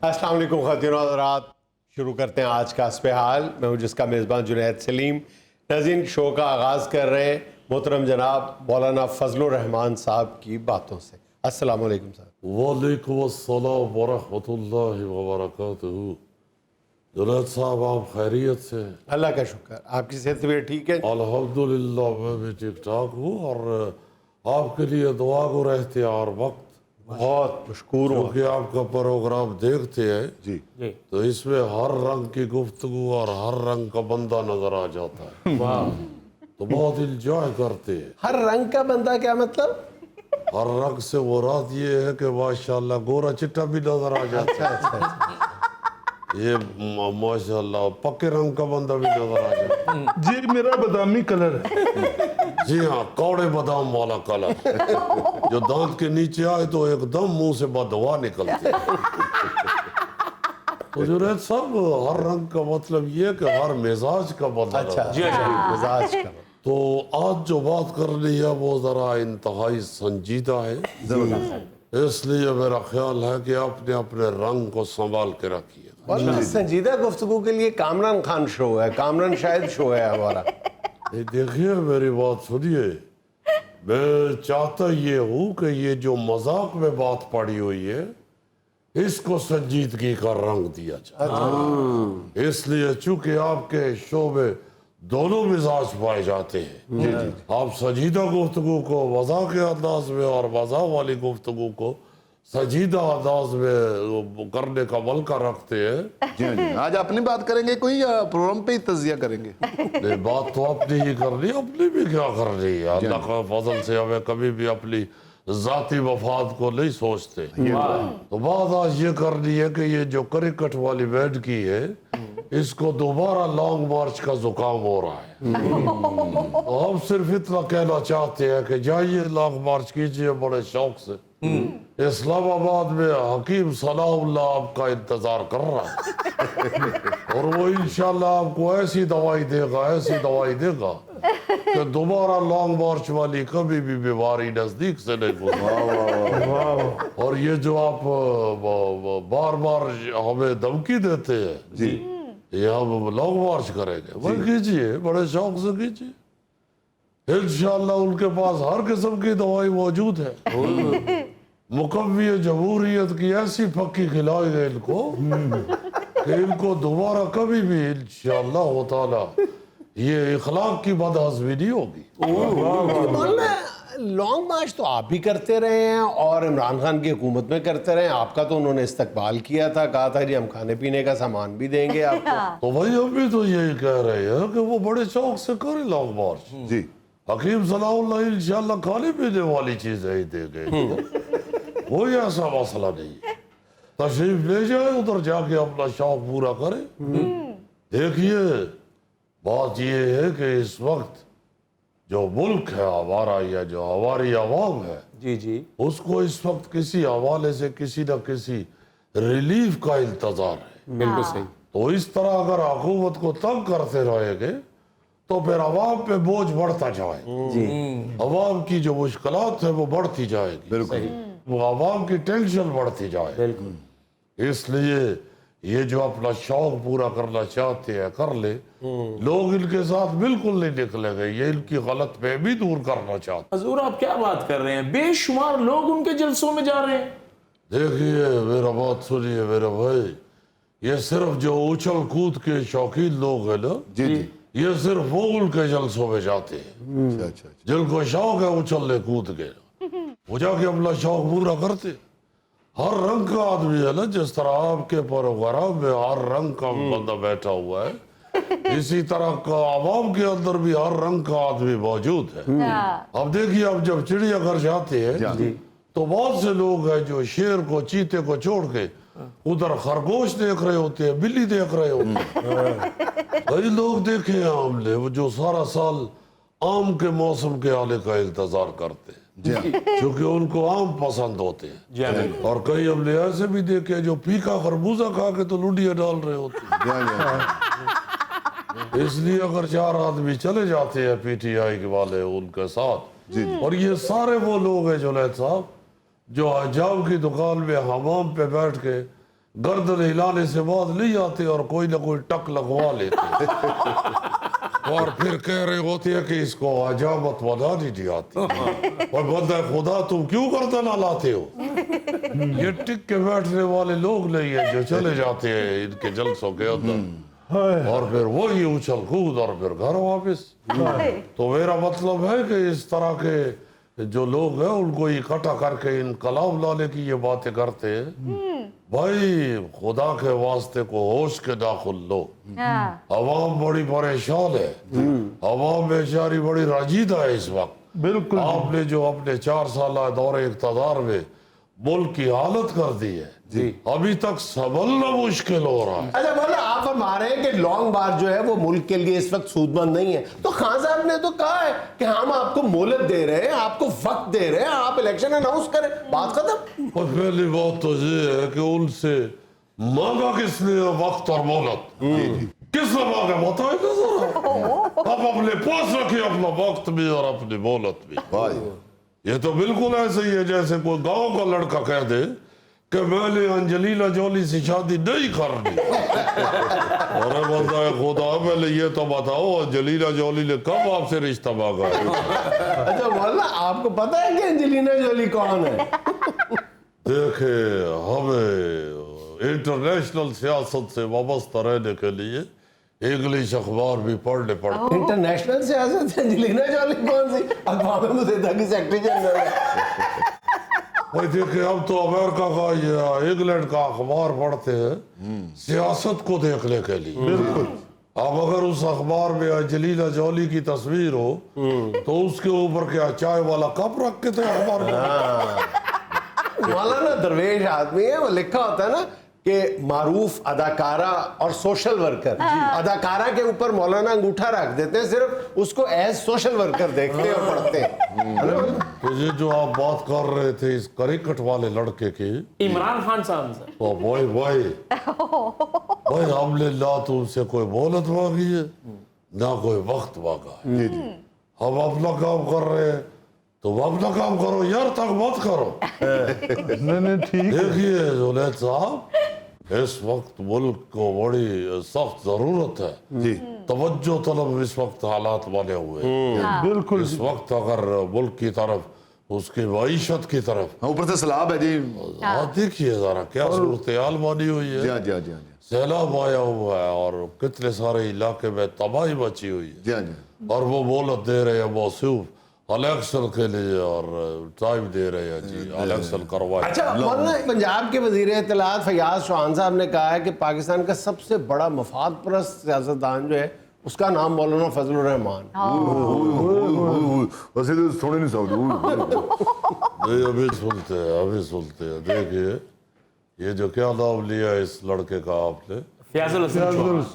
السلام علیکم خواتین و حضرات، شروع کرتے ہیں آج کا حسب حال۔ میں ہوں جس کا میزبان جنید سلیم۔ ناظرین، شو کا آغاز کر رہے ہیں محترم جناب مولانا فضل الرحمان صاحب کی باتوں سے۔ السلام علیکم صاحب۔ وعلیکم السلام ورحمۃ اللہ وبرکاتہ۔ جنید صاحب، آپ خیریت سے؟ اللہ کا شکر، آپ کی صحت طبیعت ٹھیک ہے؟ الحمدللہ میں بھی ٹھیک ٹھاک ہوں، اور آپ کے لیے دعا کو رہتے ہر وقت، بہت مشکور ہوں۔ کیونکہ آپ کا پروگرام دیکھتے ہیں جی تو اس میں ہر رنگ کی گفتگو اور ہر رنگ کا بندہ نظر آ جاتا ہے، تو بہت انجوائے کرتے ہیں۔ ہر رنگ کا بندہ کیا مطلب؟ ہر رنگ سے مراد یہ ہے کہ ماشاءاللہ گورا چٹا بھی نظر آ جاتا ہے، یہ ماشاءاللہ پکے رنگ کا بندہ بھی نظر آ جاتا ہے۔ جی میرا بادامی کلر ہے۔ جی ہاں، کوڑے بادام والا کلر جو دانت کے نیچے آئے تو ایک دم منہ سے بدوا نکلتی۔ تو جنید صاحب، ہر رنگ کا مطلب یہ ہے کہ ہر مزاج کا بندہ اچھا نظر آتا ہے۔ مزاج کا۔ تو آج جو بات کرنی ہے وہ ذرا انتہائی سنجیدہ ہے، اس لیے میرا خیال ہے کہ آپ نے اپنے رنگ کو سنبھال کے رکھیے۔ اور سنجیدہ گفتگو کے لیے کامران خان شو ہے، کامران شاہد شو ہے ہمارا۔ دیکھیے میری بات سنیے، میں چاہتا یہ ہوں کہ یہ جو مذاق میں بات پڑی ہوئی ہے اس کو سنجیدگی کا رنگ دیا جائے، اس لیے چونکہ آپ کے شو میں دونوں مزاج پائے جاتے ہیں، آپ سنجیدہ گفتگو کو مذاق کے انداز میں اور مزاح والی گفتگو کو سنجیدہ انداز میں کرنے کا ملکہ رکھتے ہیں۔ جی آج اپنی بات کریں گے کوئی یا پروگرام پہ ہی تجزیہ کریں گے؟ نہیں، بات تو اپنی ہی کرنی، اپنی بھی کیا کرنی ہے، اللہ کا فضل سے ہمیں کبھی بھی اپنی ذاتی مفاد کو نہیں سوچتے۔ تو بات آج یہ کرنی ہے کہ یہ جو کرکٹ والی بینڈ کی ہے اس کو دوبارہ لانگ مارچ کا زکام ہو رہا ہے، ہم صرف اتنا کہنا چاہتے ہیں کہ جائیے لانگ مارچ کیجئے بڑے شوق سے۔ اسلام آباد میں حکیم صلاح اللہ آپ کا انتظار کر رہا ہے، اور وہ انشاءاللہ آپ کو ایسی دوائی دے گا کہ دوبارہ لانگ مارچ والی کبھی بھی بیماری نزدیک سے نہیں گزرے۔ اور یہ جو آپ بار بار ہمیں دھمکی دیتے ہیں یہ ہم لانگ مارچ کریں گے، وہ کیجئے، بڑے شوق سے کیجئے، انشاءاللہ ان کے پاس ہر قسم کی دوائی موجود ہے۔ مقوی جمہوریت کی ایسی پکی کھلائے گئے ان کو کہ ان کو دوبارہ کبھی بھی انشاءاللہ تعالی یہ اخلاق کی بدہضمی نہیں ہوگی۔ مولانا، لانگ مارچ تو آپ بھی کرتے رہے ہیں اور عمران خان کی حکومت میں کرتے رہے ہیں، آپ کا تو انہوں نے استقبال کیا تھا، کہا تھا جی ہم کھانے پینے کا سامان بھی دیں گے آپ کو۔ تو بھائی ہم بھی تو یہی کہہ رہے ہیں کہ وہ بڑے شوق سے کریں لانگ مارچ۔ جی حکیم صلاح اللہ انشاءاللہ کھانے پینے والی چیزیں ہی دے گئے، کوئی ایسا مسئلہ نہیں ہے، تشریف لے جائے ادھر جا کے اپنا شوق پورا کرے۔ دیکھیے بات یہ ہے کہ اس وقت جو ملک ہے ہمارا یا جو ہماری عوام ہے جی اس کو اس وقت کسی حوالے سے کسی نہ کسی ریلیف کا انتظار ہے۔ بالکل صحیح۔ تو اس طرح اگر حکومت کو تنگ کرتے رہیں گے تو پھر عوام پہ بوجھ بڑھتا جائے گا، عوام کی جو مشکلات ہیں وہ بڑھتی جائے گی، بالکل وہ عوام کی ٹینشن بڑھتی جائے، اس لیے یہ جو اپنا شوق پورا کرنا چاہتے ہیں کر لے، لوگ ان کے ساتھ بالکل نہیں نکلیں گے، یہ ان کی غلط فہمی دور کرنا چاہتے ہیں۔ حضور آپ کیا بات کر رہے ہیں؟ بے شمار لوگ ان کے جلسوں میں جا رہے ہیں۔ دیکھیے میرا بات سنیے میرے بھائی، یہ صرف جو اچھل کود کے شوقین لوگ ہیں نا، جی یہ صرف وہ ان کے جلسوں میں جاتے ہیں اچھا جن کو شوق ہے اچھلنے کود کے، وہ جا کے اپنا شوق پورا کرتے۔ ہر رنگ کا آدمی ہے نا، جس طرح آپ کے پروگرام میں ہر رنگ کا بندہ بیٹھا ہوا ہے، اسی طرح کا عوام کے اندر بھی ہر رنگ کا آدمی موجود ہے۔ اب دیکھیے، اب جب چڑیا گھر جاتے ہیں تو بہت سے لوگ ہیں جو شیر کو چیتے کو چھوڑ کے ادھر خرگوش دیکھ رہے ہوتے ہیں، بلی دیکھ رہے ہوتے ہیں۔ کئی لوگ دیکھے ہیں ہم نے وہ جو سارا سال آم کے موسم کے آنے کا انتظار کرتے ہیں کیونکہ ان کو آم پسند ہوتے ہیں، اور کئی ہم نے ایسے بھی دیکھے جو پیکا خربوزہ کھا کے تو لنڈیاں ڈال رہے ہوتے ہیں۔ اس لیے اگر چار آدمی چلے جاتے ہیں پی ٹی آئی والے ان کے ساتھ، اور یہ سارے وہ لوگ ہیں جنید صاحب جو حجام کی دکان میں حمام پہ بیٹھ کے गर्दन हिलाने से बात नहीं आती और कोई ना कोई टक लगवा लेते और फिर कह रहे होते हैं कि इसको अजामत बनानी नहीं आती। और बंदा खुदा तुम क्यों गर्दन हलाते हो? ये टिक के बैठने वाले लोग नहीं है जो चले जाते हैं इनके जलसों के अंदर और फिर वही उछल कूद और फिर घर वापस। तो मेरा मतलब है कि इस तरह के जो लोग हैं उनको इकट्ठा करके इनकलाब लाने की ये बातें करते हैं। भाई खुदा के वास्ते को होश के दाखिल लो। अवाम बड़ी परेशान है, अवाम बेचारी बड़ी रजीदा है इस वक्त। बिल्कुल आपने जो अपने 4 साल दौरे इक़्तिदार में मुल्क की हालत कर दी है जी, अभी तक संभलना मुश्किल हो रहा है। अच्छा मतलब आप फरमा रहे हैं कि लॉन्ग बार जो है वो मुल्क के लिए इस वक्त सूदमंद नहीं है। तो खान साहब ने तो कहा है कि हम आपको मोहलत दे रहे हैं, आपको वक्त दे रहे हैं, आप इलेक्शन अनाउंस करें, बात खत्म। और पहली बात तो ये है कि उनसे मांगा किसने वक्त और मोहलत? किसने मांगा बताए ना जरा। आप अपने पास रखिए अपना वक्त भी और अपनी मोहलत भी। ये तो बिल्कुल ऐसे ही है जैसे कोई गांव का लड़का कह दे कि मैंने अंजलिना जोली से शादी नहीं करनी। अरे बंदा खुदा पहले ये तो बताओ अंजलिना जोली ने कब आपसे रिश्ता मांगा है? अच्छा बोला आपको पता है कि अंजलिना जोली कौन है? देखे हमें इंटरनेशनल सियासत से वाबस्ता रहने के लिए इंग्लिश अखबार भी पढ़ने पड़ते। इंटरनेशनल सियासत से अंजलिना जोली कौन सी अखबार में देता की सेक्रेटरी जनरल है? भाई देखिए हम तो अमेरिका का या इंग्लैंड का अखबार पढ़ते हैं सियासत को देखने के लिए। बिल्कुल। अब अगर उस अखबार में अंजलिना जोली की तस्वीर हो तो उसके ऊपर क्या चाय वाला कप रख के थे अखबार में? मौलाना दरवेश आदमी है, वो लिखा होता है ना कि मारूफ अदाकारा और सोशल वर्कर। अदाकारा के ऊपर मौलाना अंगूठा रख देते हैं, सिर्फ उसको एज सोशल वर्कर देखते हैं और पढ़ते हैं। तो ये जो आप बात कर रहे थे इस क्रिकेट वाले लड़के की, इमरान खान साहब सर। तो भाई हमने ना तुमसे कोई मोहलत मांगी है ना कोई वक्त मांगा है। हम अपना काम कर रहे हैं तो अपना काम करो यार, तक मत करो। नहीं ठीक। देखिए जुनैद साहब, इस वक्त मुल्क को बड़ी सख्त जरूरत है जी तवज्जो तलब। इस वक्त हालात बने हुए हैं। बिल्कुल। इस वक्त अगर मुल्क की तरफ उसकी मईशत की तरफ ऊपर से सलाब है जी। देखिए जरा क्या सूरत हाल बनी हुई है। जी हाँ जी हाँ जी हाँ जी सैलाब आया हुआ है और कितने सारे इलाके में तबाही मची हुई है जी हाँ जी। और वो मोहलत दे रहे हैं मौसूफ इलेक्शन के लिए और टाइम दे रहे हैं जी इलेक्शन करवाए। अच्छा मौलाना पंजाब के वजीर इत्तलात फयाज चौहान साहब ने कहा है कि पाकिस्तान का सबसे बड़ा मफाद परस्त सियासतदान जो है उसका नाम मौलाना फजलुर रहमान। वैसे तो सुने नहीं सकते। नहीं अभी सुनते हैं। देखिए ये जो क्या नाम लिया इस लड़के का आपने, फयाजुल हसन चौहान।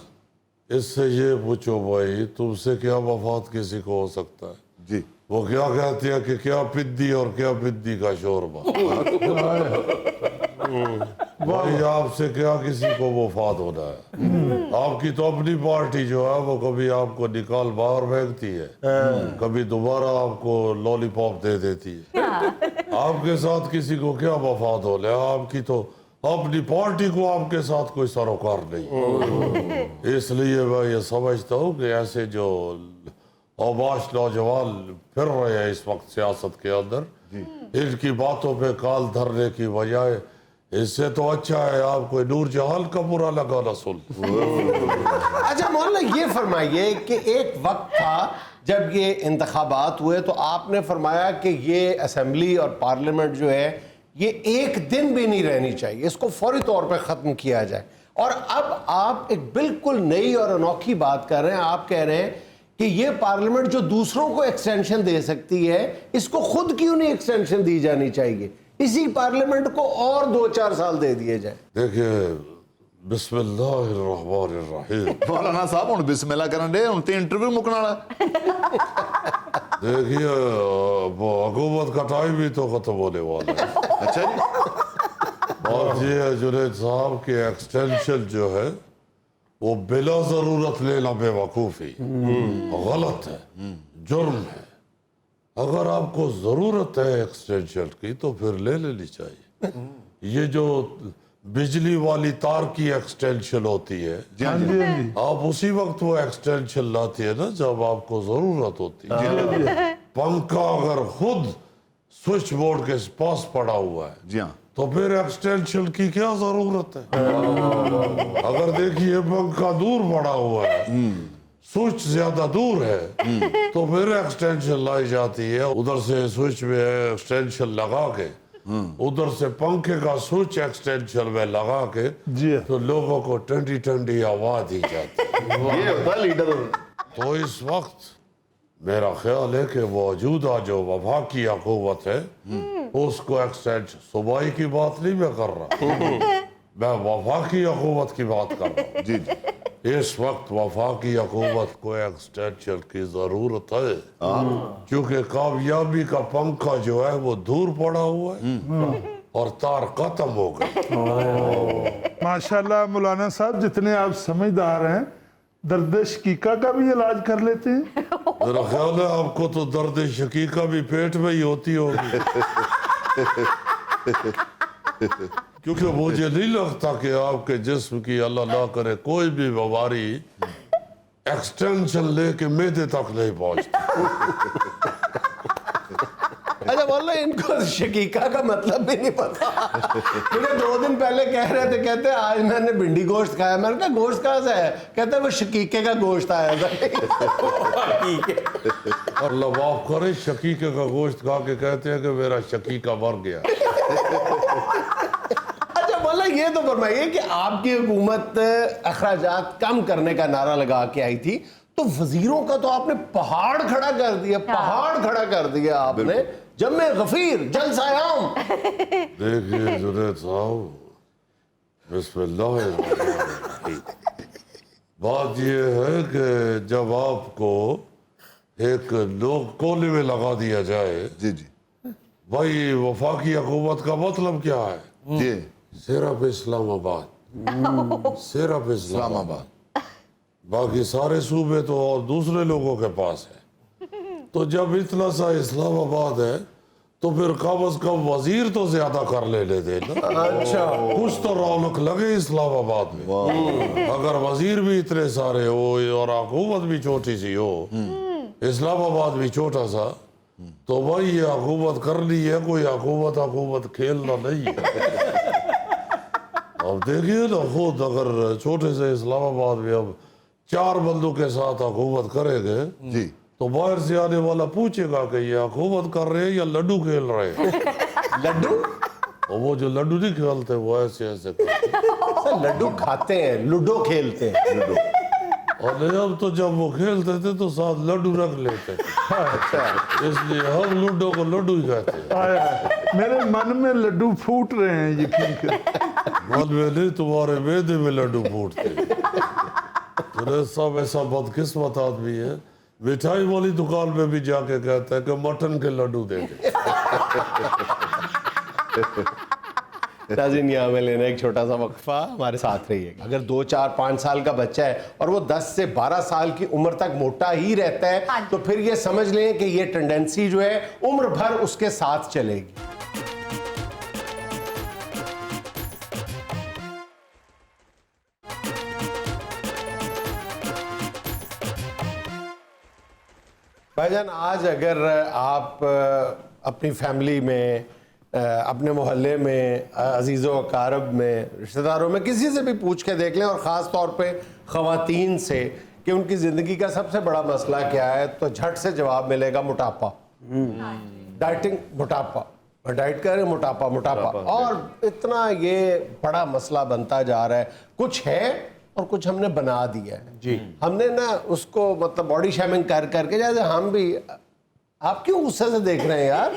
इससे ये पूछो भाई तुमसे क्या मफाद किसी को हो सकता है? जी वो क्या कहती है कि क्या पिद्दी और क्या पिद्दी का शोरबा। भाई आपसे क्या किसी को मुफाद होना है? आपकी तो अपनी पार्टी जो है वो कभी आपको निकाल बाहर फेंकती है, कभी दोबारा आपको लॉलीपॉप दे देती है। आपके साथ किसी को क्या मफाद होना है? आपकी तो अपनी पार्टी को आपके साथ कोई सरोकार नहीं। इसलिए मैं ये समझता हूँ कि ऐसे जो अबाश नौजवान फिर रहे हैं इस वक्त सियासत के अंदर, इनकी बातों पे काल धरने की बजाय इससे तो अच्छा है आप कोई नूर जहान का बुरा लगाना सुन। अच्छा मौलाना ये फरमाइए कि एक वक्त था जब ये इंतखाबात हुए तो आपने फरमाया कि ये असेंबली और पार्लियामेंट जो है ये एक दिन भी नहीं रहनी चाहिए, इसको फौरी तौर पे ख़त्म किया जाए। और अब आप एक बिल्कुल नई और अनोखी बात कर रहे हैं, आप कह रहे हैं कि ये पार्लियामेंट जो दूसरों को एक्सटेंशन दे सकती है इसको खुद क्यों नहीं एक्सटेंशन दी जानी चाहिए, इसी पार्लियामेंट को और 2-4 साल दे दिए जाए। देखिए बिस्मिल्लाहिर्रहमानिर्रहीम। मौलाना साहब हुण बिस्मिल्लाह करन दे, हुण ते इंटरव्यू मुकन वाला। देखिए हुकूमत का टाइम भी तो खत्म होने वाला है। अच्छा जी। और ये जुनैद साहब के एक्सटेंशन जो है वो बिला जरूरत लेना बेवकूफ़ी गलत है, जुर्म है। अगर आपको जरूरत है एक्सटेंशन की तो फिर ले लेनी चाहिए। ये जो बिजली वाली तार की एक्सटेंशन होती है, जी हाँ जी आप उसी वक्त वो एक्सटेंशन लाती है ना जब आपको जरूरत होती है। पंखा अगर खुद स्विच बोर्ड के पास पड़ा हुआ है जी हाँ तो फिर एक्सटेंशन की क्या जरूरत है? अगर देखिए पंखा दूर पड़ा हुआ है, स्विच ज्यादा दूर है, तो फिर एक्सटेंशन लाई जाती है। उधर से स्विच में एक्सटेंशन लगा के उधर से पंखे का स्विच एक्सटेंशन में लगा के जी तो लोगों को ठंडी ठंडी हवा दी जाती है। ये होता है लीडर। तो इस वक्त मेरा ख्याल है कि मौजूदा जो वफाकी हुकूमत है उसको एक्सटेंशन, सूबाई की बात नहीं मैं कर रहा, मैं वफाकी हुकूमत की बात कर रहा हूँ। जी जी इस वक्त वफाकी हुकूमत को एक्सटेंशन की जरूरत है, क्योंकि कामयाबी का पंखा जो है वो दूर पड़ा हुआ है और तार खत्म हो गई। माशाल्लाह मौलाना साहब, जितने आप समझदार हैं, दर्द शकीका का भी इलाज कर लेते हैं। मेरा ख्याल है आपको तो दर्द शकीका भी पेट में ही होती होगी, क्योंकि मुझे नहीं लगता कि आपके जिस्म की अल्लाह ना करे कोई भी बीमारी एक्सटेंशन लेके मैदे तक नहीं पहुंचती। अच्छा बोलो, इनको शकीका का मतलब भी नहीं पता। मुझे 2 दिन पहले कह रहे थे, कहते आज मैंने भिंडी गोश्त खाया। मैंने कहा गोश्त कहाँ से है? कहते वो शकीके का गोश्त आया था। अल्लाह माफ करे, शकीके का गोश्त खा के कहते हैं कि मेरा शकीका मर गया। अच्छा बोला, ये तो फरमाइए कि आपकी हुकूमत अखराजात कम करने का नारा लगा के आई थी, तो वजीरों का तो आपने पहाड़ खड़ा कर दिया, पहाड़ खड़ा कर दिया आपने। जम्मे गफीर जलसायाम। देखिए जुनैद साहब, बिस्मिल्लाह, बात ये है कि जब आपको एक लोग कोने में लगा दिया जाए, जी जी भाई वफाकी हुकूमत का मतलब क्या है? जी सिर्फ इस्लामाबाद, सिर्फ इस्लामाबाद। बाकी सारे सूबे तो और दूसरे लोगों के पास है। तो जब इतना सा इस्लामाबाद है तो फिर कम अज कम वजीर तो ज्यादा कर लेने देना। अच्छा, कुछ तो रौनक लगे इस्लामाबाद में। अगर वजीर भी इतने सारे हो और हुकूमत भी छोटी सी हो, इस्लामाबाद भी छोटा सा, तो भाई ये हुकूमत करनी है, कोई हुकूमत खेलना नहीं है। अब देखिए ना खुद, अगर छोटे से इस्लामाबाद में अब 4 बंदों के साथ हुकूमत करेंगे जी तो बाहर से आने वाला पूछेगा कि ये हुकूमत कर रहे हैं या लड्डू खेल रहे हैं। लड्डू? और वो जो लड्डू नहीं खेलते वो ऐसे ऐसे करते। सर, लड्डू खाते हैं, लूडो खेलते हैं। लूडो। और नहीं, अब तो जब वो खेलते थे तो साथ लड्डू रख लेते थे। अच्छा, इसलिए हम लूडो को लड्डू ही कहते हैं। आया, मेरे मन में लड्डू फूट रहे हैं, यकीन कर। मन में नहीं, तुम्हारे मैदे में लड्डू फूटते। तो सब ऐसा बदकिस्मत आदमी है, मिठाई वाली दुकान में भी जाके कहता है कि मटन के लड्डू दे दे। नाज़रीन, यहाँ में लेना एक छोटा सा वक्फा, हमारे साथ रहिएगा। अगर 2, 4, 5 साल का बच्चा है और वो 10 से 12 साल की उम्र तक मोटा ही रहता है, तो फिर ये समझ लें कि ये टेंडेंसी जो है उम्र भर उसके साथ चलेगी। भाईजान, आज अगर आप अपनी फैमिली में, अपने मोहल्ले में, अजीज़ों अकारब में, रिश्तेदारों में किसी से भी पूछ के देख लें, और ख़ास तौर पे ख़वातीन से, कि उनकी ज़िंदगी का सबसे बड़ा मसला क्या है, तो झट से जवाब मिलेगा मोटापा। डाइटिंग, मोटापा, डाइट कर रहे, मोटापा, मोटापा। और इतना ये बड़ा मसला बनता जा रहा है। कुछ है और कुछ हमने बना दिया है जी। हमने ना उसको मतलब बॉडी शेमिंग कर करके, जैसे हम भी, आप क्यों गुस्से से देख रहे हैं यार?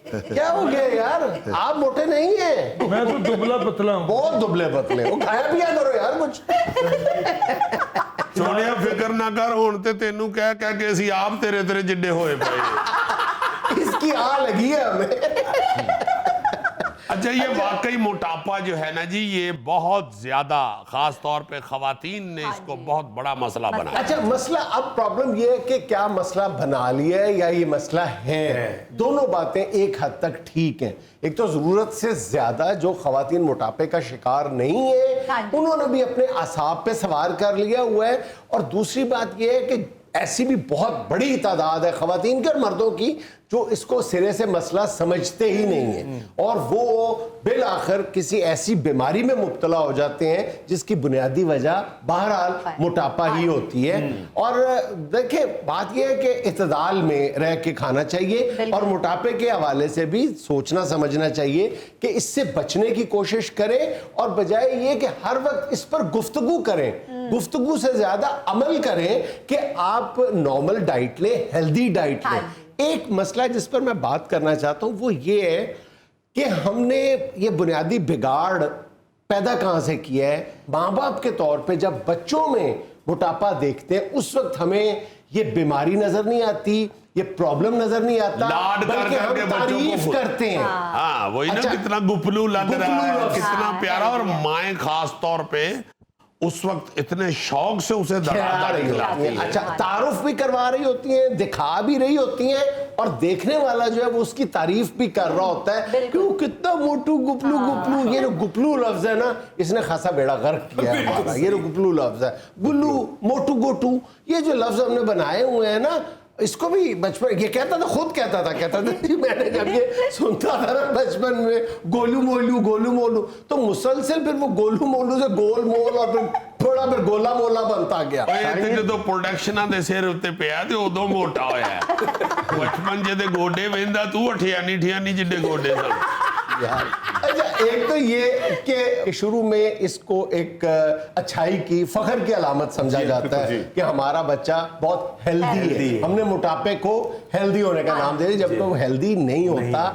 क्या हो गया यार? आप मोटे नहीं हैं। मैं तो दुबला पतला हूँ। बहुत दुबले पतले हो, खाया पिया करो यार कुछ। सोनिया फिक्र ना कर, हुण ते तेनू कह कह के असी आप तेरे तेरे जिड्डे होए पए। इसकी आ लगी है हमें। اچھا یہ واقعی موٹاپا جو ہے نا جی یہ بہت زیادہ خاص طور پہ خواتین نے اس کو بہت بڑا مسئلہ بنایا. اچھا مسئلہ اب پرابلم یہ ہے کہ کیا مسئلہ بنا لیا ہے یا یہ مسئلہ ہے. دونوں باتیں ایک حد تک ٹھیک ہیں. ایک تو ضرورت سے زیادہ جو خواتین موٹاپے کا شکار نہیں ہے انہوں نے بھی اپنے اعصاب پہ سوار کر لیا ہوا ہے. اور دوسری بات یہ ہے کہ ایسی بھی بہت بڑی تعداد ہے خواتین کے اور مردوں کی جو اس کو سرے سے مسئلہ سمجھتے ہی نہیں ہیں اور وہ بالآخر کسی ایسی بیماری میں مبتلا ہو جاتے ہیں جس کی بنیادی وجہ بہرحال موٹاپا ہی ہوتی ہے. اور دیکھیں بات یہ ہے کہ اعتدال میں رہ کے کھانا چاہیے اور موٹاپے کے حوالے سے بھی سوچنا سمجھنا چاہیے کہ اس سے بچنے کی کوشش کریں اور بجائے یہ کہ ہر وقت اس پر گفتگو کریں. گفتگو سے زیادہ عمل کریں کہ آپ نارمل ڈائٹ لیں, ہیلدی ڈائٹ لیں. ایک مسئلہ جس پر میں بات کرنا چاہتا ہوں وہ یہ ہے کہ ہم نے یہ بنیادی بگاڑ پیدا کہاں سے کیا ہے. ماں باپ کے طور پہ جب بچوں میں موٹاپا دیکھتے ہیں اس وقت ہمیں یہ بیماری نظر نہیں آتی, یہ پرابلم نظر نہیں آتا, بلکہ ہم تعریف کرتے ہیں. ہاں وہی نا کتنا گپلو لگ رہا ہے, کتنا پیارا. اور مائیں خاص طور پہ اس وقت اتنے شوق سے اسے کھلاتی ہیں. اچھا تعارف بھی کروا رہی ہوتی ہیں, دکھا بھی رہی ہوتی ہیں اور دیکھنے والا جو ہے وہ اس کی تعریف بھی کر رہا ہوتا ہے کہ وہ کتنا موٹو گپلو گپلو. یہ جو گپلو لفظ ہے نا اس نے خاصا بیڑا غرق کیا ہے ہمارا. یہ جو گپلو لفظ ہے, گلو موٹو گوٹو, یہ جو لفظ ہم نے بنائے ہوئے ہیں نا اس کو بھی بچپن یہ کہتا تھا, خود کہتا تھا میں نے جب یہ سنتا تھا نا بچپن میں گولو مولو گولو مولو تو مسلسل پھر وہ گولو مولو سے گول مول اور پھر تھوڑا پھر گولا مولا بنتا گیا. جدو پروڈکشناں دے سر اتنے پیا تے ادو موٹا ہویا ہے. بچپن جدے گوڈے ویندا تو ٹھیانی ٹھیانی جڈے گوڈے سن. اچھا ایک تو یہ کہ شروع میں اس کو ایک اچھائی کی فخر کی علامت سمجھا جاتا ہے کہ ہمارا بچہ بہت ہیلدی ہے. ہم نے موٹاپے کو ہیلدی ہونے کا نام دے دیا جبکہ وہ ہیلدی نہیں ہوتا.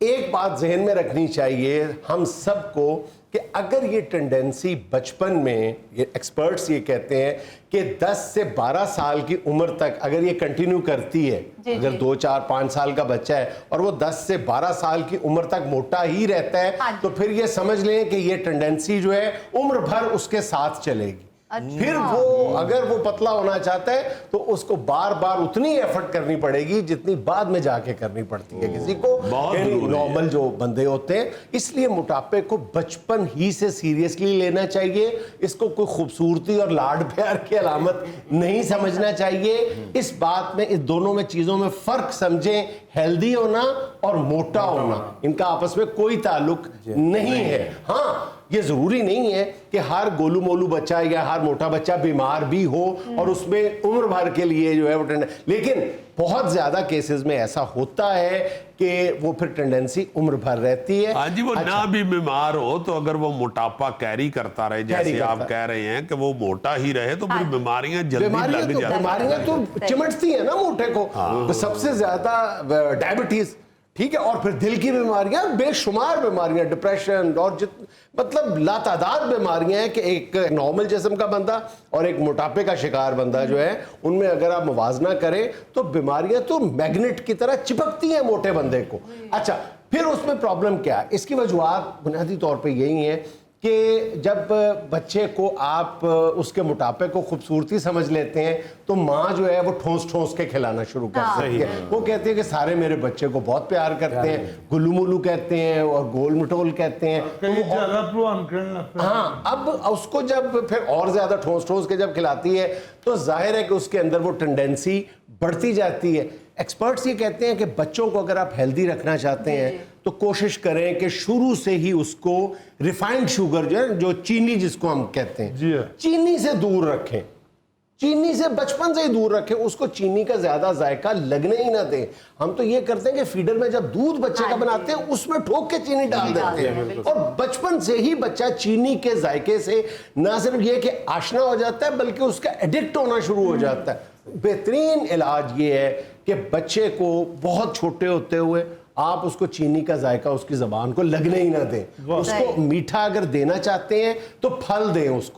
ایک بات ذہن میں رکھنی چاہیے ہم سب کو کہ اگر یہ ٹینڈنسی بچپن میں, یہ ایکسپرٹس یہ کہتے ہیں کہ 10 سے 12 سال کی عمر تک اگر یہ کنٹینیو کرتی ہے, اگر 2, 4, 5 سال کا بچہ ہے اور وہ 10 سے 12 سال کی عمر تک موٹا ہی رہتا ہے تو پھر یہ سمجھ لیں کہ یہ ٹینڈنسی جو ہے عمر بھر اس کے ساتھ چلے گی. پھر وہ اگر وہ پتلا ہونا چاہتا ہے تو اس کو بار بار اتنی ایفرٹ کرنی پڑے گی جتنی بعد میں جا کے کرنی پڑتی ہے کسی کو, یعنی نارمل جو بندے ہوتے ہیں. اس لیے موٹاپے کو بچپن ہی سے سیریسلی لینا چاہیے. اس کو کوئی خوبصورتی اور لاڈ پیار کی علامت نہیں سمجھنا چاہیے. اس بات میں اس دونوں میں چیزوں میں فرق سمجھیں. ہیلدی ہونا اور موٹا ہونا ان کا آپس میں کوئی تعلق نہیں ہے. ہاں یہ ضروری نہیں ہے کہ ہر گولو مولو بچہ یا ہر موٹا بچہ بیمار بھی ہو اور اس میں عمر بھر کے لیے جو ہے وہ لیکن بہت زیادہ کیسز میں ایسا ہوتا ہے کہ وہ پھر ٹینڈنسی عمر بھر رہتی ہے. ہاں جی وہ نہ بھی بیمار ہو تو اگر وہ موٹاپا کیری کرتا رہے جیسے آپ کہہ رہے ہیں کہ وہ موٹا ہی رہے تو پھر بیماریاں جلدی لگ جاتی ہیں. بیماریاں تو چمٹتی ہیں نا موٹے کو. سب سے زیادہ ڈائبٹیز, ٹھیک ہے, اور پھر دل کی بیماریاں, بے شمار بیماریاں, ڈپریشن اور مطلب لا تعداد بیماریاں ہیں کہ ایک نارمل جسم کا بندہ اور ایک موٹاپے کا شکار بندہ جو ہے ان میں اگر آپ موازنہ کریں تو بیماریاں تو میگنیٹ کی طرح چپکتی ہیں موٹے بندے کو. اچھا پھر اس میں پرابلم کیا ہے؟ اس کی وجوہات بنیادی طور پہ یہی ہیں کہ جب بچے کو آپ اس کے موٹاپے کو خوبصورتی سمجھ لیتے ہیں تو ماں جو ہے وہ ٹھونس ٹھونس کے کھلانا شروع کر سکتی ہے. وہ کہتی ہے کہ سارے میرے بچے کو بہت پیار کرتے ہیں, گلو مولو کہتے ہیں اور گول مٹول کہتے ہیں. ہاں اب اس کو جب پھر اور زیادہ ٹھونس ٹھونس کے جب کھلاتی ہے تو ظاہر ہے کہ اس کے اندر وہ ٹینڈنسی بڑھتی جاتی ہے. ایکسپرٹس یہ کہتے ہیں کہ بچوں کو اگر آپ ہیلدی رکھنا چاہتے ہیں تو کوشش کریں کہ شروع سے ہی اس کو ریفائنڈ شوگر جو ہے, جو چینی جس کو ہم کہتے ہیں, چینی سے دور رکھیں. چینی سے بچپن سے ہی دور رکھیں. اس کو چینی کا زیادہ ذائقہ لگنے ہی نہ دیں. ہم تو یہ کرتے ہیں کہ فیڈر میں جب دودھ بچے کا بناتے ہیں اس میں ٹھوک کے چینی ڈال دیتے ہیں اور بچپن سے ہی بچہ چینی کے ذائقے سے نہ صرف یہ کہ آشنا ہو جاتا ہے بلکہ اس کا ایڈکٹ ہونا شروع ہو جاتا ہے. بہترین علاج یہ ہے کہ بچے کو بہت چھوٹے ہوتے ہوئے آپ اس کو چینی کا ذائقہ اس کی زبان کو لگنے ہی نہ دیں. اس کو میٹھا اگر دینا چاہتے ہیں تو پھل دیں, اس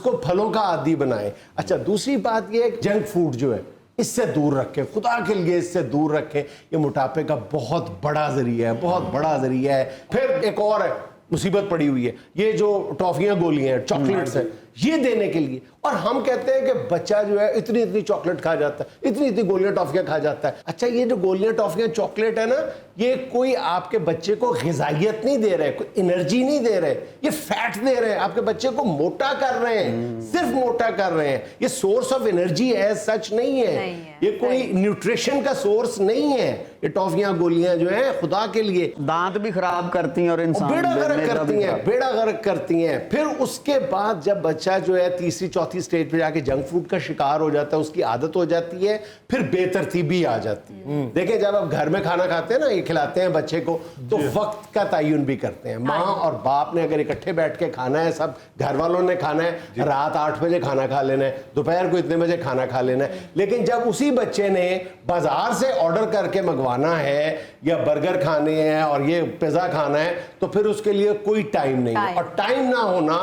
کو پھلوں کا عادی بنائیں. اچھا دوسری بات یہ ہے جنک فوڈ جو ہے اس سے دور رکھیں, خدا کے لیے اس سے دور رکھیں. یہ موٹاپے کا بہت بڑا ذریعہ ہے, بہت بڑا ذریعہ ہے. پھر ایک اور ہے, مصیبت پڑی ہوئی ہے, یہ جو ٹافیاں گولیاں ہیں, چاکلیٹس ہیں, یہ دینے کے لیے. اور ہم کہتے ہیں کہ بچہ جو ہے اتنی اتنی چاکلیٹ کھا جاتا ہے, اتنی اتنی گولیاں ٹافیاں کھا جاتا ہے. اچھا, یہ جو گولیاں ٹافیاں چاکلیٹ ہے نا, یہ کوئی آپ کے بچے کو غذائیت نہیں دے رہے, کوئی انرجی نہیں دے رہے, یہ فیٹ دے رہے ہیں, آپ کے بچے کو موٹا کر رہے ہیں, صرف موٹا کر رہے ہیں. یہ سورس آف انرجی ہے, سچ نہیں ہے, یہ کوئی نیوٹریشن کا سورس نہیں ہے. یہ ٹافیاں گولیاں جو ہیں خدا کے لیے دانت بھی خراب کرتی ہیں اور انسان بیڑا غرق کرتی ہیں, بیڑا غرق کرتی ہیں. پھر اس کے بعد جب بچہ جو ہے تیسری چوتھی سٹیج پہ جا کے جنک فوڈ کا شکار ہو جاتا ہے, اس کی عادت ہو جاتی ہے, پھر بے ترتیبی آ جاتی ہے. دیکھیں, جب آپ گھر میں کھانا کھاتے ہیں نا, یہ کھلاتے ہیں بچے کو, تو وقت کا تعین بھی کرتے ہیں. ماں اور باپ نے اگر اکٹھے بیٹھ کے کھانا ہے, سب گھر والوں نے کھانا ہے, رات 8 بجے کھانا کھا لینا ہے, دوپہر کو اتنے بجے کھانا کھا لینا ہے. لیکن جب اسی بچے نے بازار سے آرڈر کر کے منگوانا ہے, یا برگر کھانے ہیں اور یہ پیزا کھانا ہے, تو پھر اس کے لیے کوئی ٹائم نہیں ہے. اور ٹائم نہ ہونا,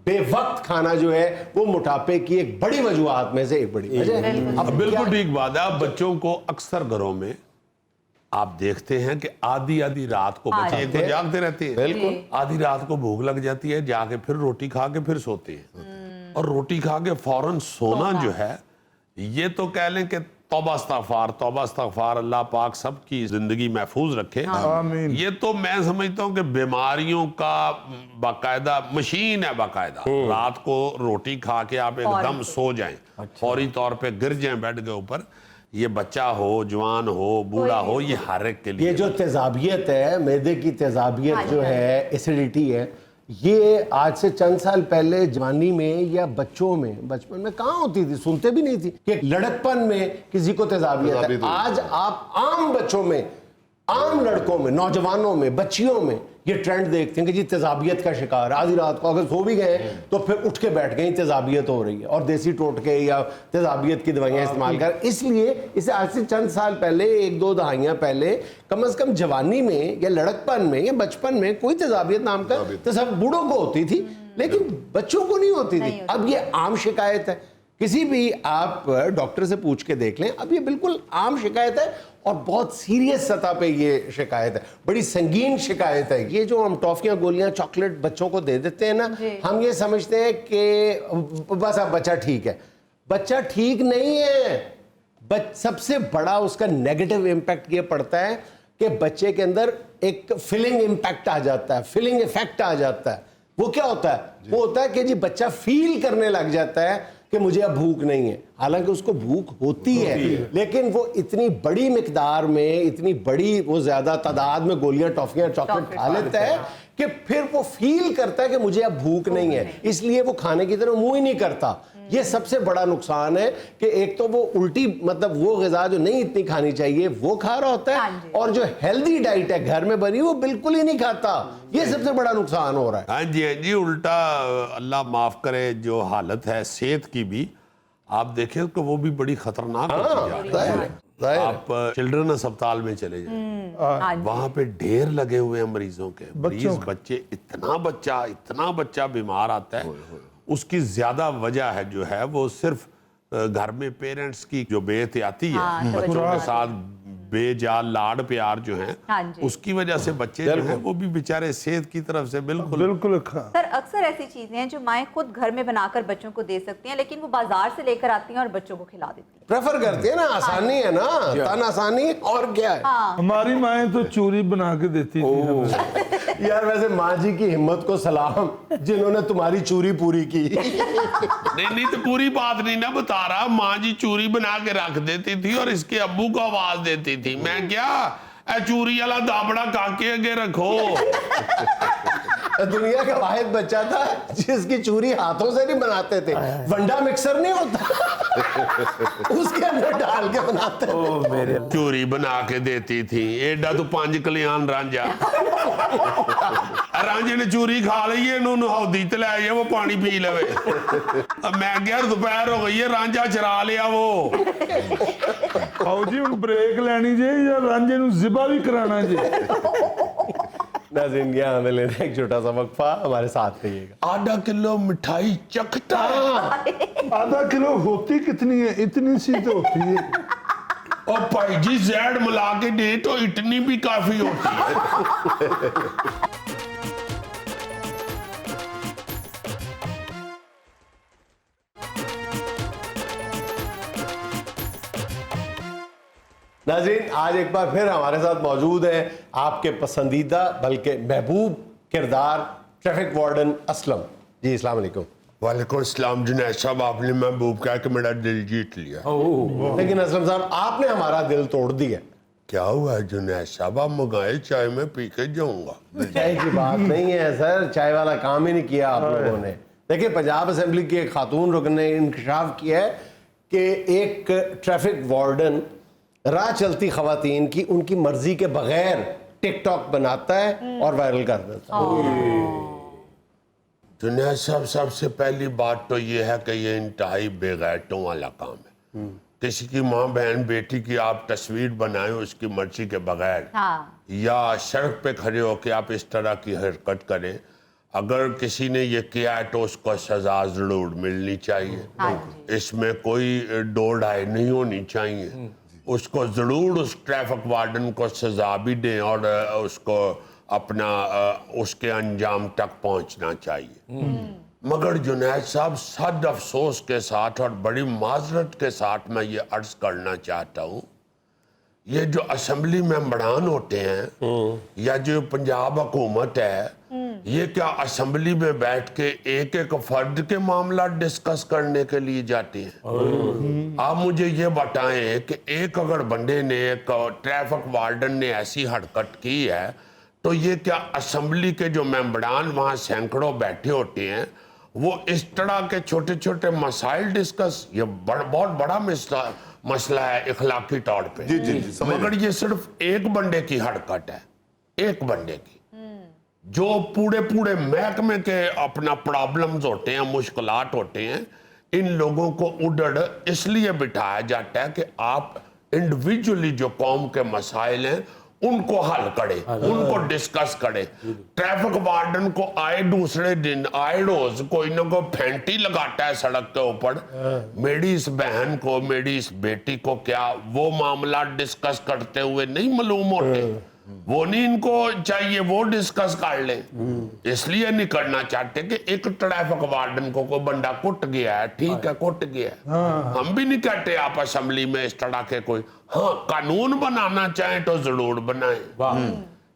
بے وقت کھانا جو ہے, وہ موٹاپے کی ایک بڑی وجوہات میں سے ایک بڑی وجہ ہے. اب بالکل ٹھیک بات ہے. اب بچوں کو اکثر گھروں میں آپ دیکھتے ہیں کہ آدھی رات کو بچے ایک تو جاگتے رہتے ہیں, بالکل آدھی رات کو بھوک لگ جاتی ہے, جا کے پھر روٹی کھا کے پھر سوتے ہیں. اور روٹی کھا کے فوراً سونا جو ہے, یہ تو کہہ لیں کہ توبہ استغفار, اللہ پاک سب کی زندگی محفوظ رکھے. یہ تو میں سمجھتا ہوں کہ بیماریوں کا باقاعدہ مشین ہے, باقاعدہ. رات کو روٹی کھا کے آپ ایک دم سو جائیں, فوری طور پہ گر جائیں بیڈ کے اوپر. یہ بچہ ہو, جوان ہو, بوڑھا ہو, یہ ہر ایک کے لیے. یہ جو تیزابیت ہے, معدے کی تیزابیت جو ہے, ایسیڈیٹی ہے, یہ آج سے چند سال پہلے جوانی میں یا بچوں میں, بچپن میں کہاں ہوتی تھی, سنتے بھی نہیں تھی کہ لڑکپن میں کسی کو تیزابیت ہے. آج آپ عام بچوں میں, عام لڑکوں میں, نوجوانوں میں, بچیوں میں یہ ٹرینڈ دیکھتے ہیں کہ جی تیزابیت کا شکار ہے. آدھی رات کو اگر سو بھی گئے تو پھر اٹھ کے بیٹھ گئے, تیزابیت ہو رہی ہے, اور دیسی ٹوٹکے یا تیزابیت کی دوائیاں استعمال کر. اس لیے اسے آج سے چند سال پہلے, 1-2 دہائیاں پہلے, کم از کم جوانی میں یا لڑکپن میں یا بچپن میں کوئی تیزابیت نام کا تصور بوڑھوں کو ہوتی تھی, لیکن بچوں کو نہیں ہوتی تھی. اب یہ عام شکایت ہے. کسی بھی آپ ڈاکٹر سے پوچھ کے دیکھ لیں, اب یہ بالکل عام شکایت ہے, اور بہت سیریس سطح پہ یہ شکایت ہے, بڑی سنگین شکایت ہے. یہ جو ہم ٹافیاں گولیاں چاکلیٹ بچوں کو دے دیتے ہیں نا, ہم یہ سمجھتے ہیں کہ بس اب بچہ ٹھیک ہے. بچہ ٹھیک نہیں ہے. سب سے بڑا اس کا نیگیٹو امپیکٹ یہ پڑتا ہے کہ بچے کے اندر ایک فیلنگ امپیکٹ آ جاتا ہے, فیلنگ افیکٹ آ جاتا ہے. وہ کیا ہوتا ہے؟ وہ ہوتا ہے کہ جی بچہ فیل کرنے لگ جاتا ہے کہ مجھے اب بھوک نہیں ہے, حالانکہ اس کو بھوک ہوتی ہے, لیکن وہ اتنی بڑی مقدار میں, اتنی بڑی وہ زیادہ تعداد میں گولیاں ٹافیاں چاکلیٹ کھا لیتا ہے کہ پھر وہ فیل کرتا ہے کہ مجھے اب بھوک نہیں ہے, اس لیے وہ کھانے کی طرف منہ ہی نہیں کرتا. یہ سب سے بڑا نقصان ہے کہ ایک تو وہ الٹی, مطلب وہ غذا جو نہیں اتنی کھانی چاہیے وہ کھا رہا ہوتا ہے, اور جو ہیلدی ڈائٹ ہے گھر میں بنی وہ بالکل ہی نہیں کھاتا. یہ سب سے بڑا نقصان ہو رہا ہے. ہاں جی, الٹا اللہ معاف کرے جو حالت ہے صحت کی بھی, آپ دیکھیں کہ وہ بھی بڑی خطرناک ہوتی جا رہی ہے. آپ چلڈرن اسپتال میں چلے جائیں, وہاں پہ ڈھیر لگے ہوئے ہیں مریضوں کے, مریض بچے, اتنا بچہ بیمار آتا ہے. اس کی زیادہ وجہ ہے جو ہے وہ صرف گھر میں پیرنٹس کی جو بے احتیاطی ہے, بچوں کے ساتھ بے جال لاڈ پیار جو ہیں, اس کی وجہ سے بچے جو ہیں وہ بھی بیچارے صحت کی طرف سے بالکل. سر اکثر ایسی چیزیں ہیں جو مائیں خود گھر میں بنا کر بچوں کو دے سکتی ہیں, لیکن وہ بازار سے لے کر آتی ہیں اور بچوں کو کھلا دیتی ہیں. پریفر کرتے ہیں نا, آسانی ہے نا, تن آسانی, اور کیا ہے. ہماری مائیں تو چوری بنا کے دیتی تھی. یار ویسے ماں جی کی ہمت کو سلام, جنہوں نے تمہاری چوری پوری کی. نہیں تو پوری بات نہیں نہ بتا رہا. ماں جی چوری بنا کے رکھ دیتی تھی اور اس کے ابو کو آواز دیتی تھی, میں کیا اے چوری والا دابڑا کاکے اگے رکھو. دنیا کا واحد بچہ تھا جس کی چوری ہاتھوں سے نہیں بناتے تھے, ونڈا مکسر نہیں ہوتا اس کے اندر ڈال کے بناتے تھے. چوری بنا کے دیتی تھی. ایڈا تو 5 کلیان رانجا, رانجے نے چوری کھا لی ہے, انہوں ہودی تے لے جائے وہ پانی پی لے. اب میں کیا دوپہر ہو گئی ہے, رانجا چرا لیا وہ. آؤ جی ہوں بریک لینی جی, یا رانجے نو ذبح بھی کرانا جی. ناظرین یہاں ہمیں لینا ایک چھوٹا سا وقفہ, ہمارے ساتھ رہیے گا. آدھا کلو مٹھائی چکھتا, آدھا کلو ہوتی کتنی ہے, اتنی سی تو ہوتی ہے. और भाई जी जेड मिला के दे तो इतनी भी काफी होती है। नाज़रीन, आज एक बार फिर हमारे साथ मौजूद है आपके पसंदीदा बल्कि महबूब किरदार ट्रैफिक वार्डन असलम जी। अस्सलाम वालेकुम। वालेकुम सलाम जुनैद साहब, आपने महबूब कहा कि मेरा दिल जीत लिया। लेकिन असलम साहब, आपने हमारा दिल तोड़ दिया। क्या हुआ है जुनैद साहब? आप मंगाए चाय में पी के जाऊंगा। चाय की बात नहीं है सर, चाय वाला काम ही नहीं किया आप लोगों ने। देखिए, पंजाब असेंबली की एक खातून रुकन ने इंकशाफ किया है कि एक ट्रैफिक वार्डन राह चलती खवातीन की उनकी मर्जी के बगैर टिकटॉक बनाता है और वायरल कर देता है। जुनैद साहब, सबसे पहली बात तो ये है कि ये इंतहाई बेगैरतों वाला काम है। किसी की माँ बहन बेटी की आप तस्वीर बनाए उसकी मर्जी के बगैर, या सड़क पे खड़े होकर आप इस तरह की हरकत करें, अगर किसी ने ये किया है तो उसको सजा जरूर मिलनी चाहिए। इसमें कोई दो ढाई नहीं होनी चाहिए। उसको जरूर उस ट्रैफिक वार्डन को सजा भी दें और उसको अपना उसके अंजाम तक पहुंचना चाहिए। मगर जुनैद साहब, सद अफसोस के साथ और बड़ी माजरत के साथ मैं ये अर्ज करना चाहता हूँ, ये जो असेंबली मेंबरान होते हैं या जो पंजाब हुकूमत है, ये क्या असेंबली में बैठ के एक एक फर्द के मामला डिस्कस करने के लिए जाते हैं? आप मुझे ये बताएं कि एक अगर बंदे ने, एक ट्रैफिक वार्डन ने ऐसी हरकत की है तो ये क्या असेंबली के जो मेंबरान वहाँ सैकड़ों बैठे होते हैं वो इस तरह के छोटे छोटे मसाइल डिस्कस, ये बहुत बड़ा मसला है इखलाकी तौर पे। जी, मगर ये सिर्फ एक बंदे की हरकत है, एक बंदे की, जो पूरे महकमे के अपना प्रॉब्लम्स होते हैं, मुश्किलात होते हैं, इन लोगों को उधर इसलिए बिठाया जाता है कि आप इंडिविजुअली जो कौम के मसाइल हैं उनको हल करे, उनको डिस्कस करे। ट्रैफिक वार्डन को आए दूसरे दिन, आए रोज कोई ना कोई फैंटी लगाता है सड़क के ऊपर। मेरी इस बहन को, मेरी इस बेटी को क्या वो मामला डिस्कस करते हुए नहीं मालूम होते? वो नहीं इनको चाहिए वो डिस्कस कर ले, इसलिए नहीं करना चाहते कि एक ट्रैफिक वार्डन को कोई बंदा कुट गया है, ठीक है कुट गया है, हम भी नहीं कहते आप असेंबली में इस तरह के कोई, हाँ कानून बनाना चाहें तो जरूर बनाएं।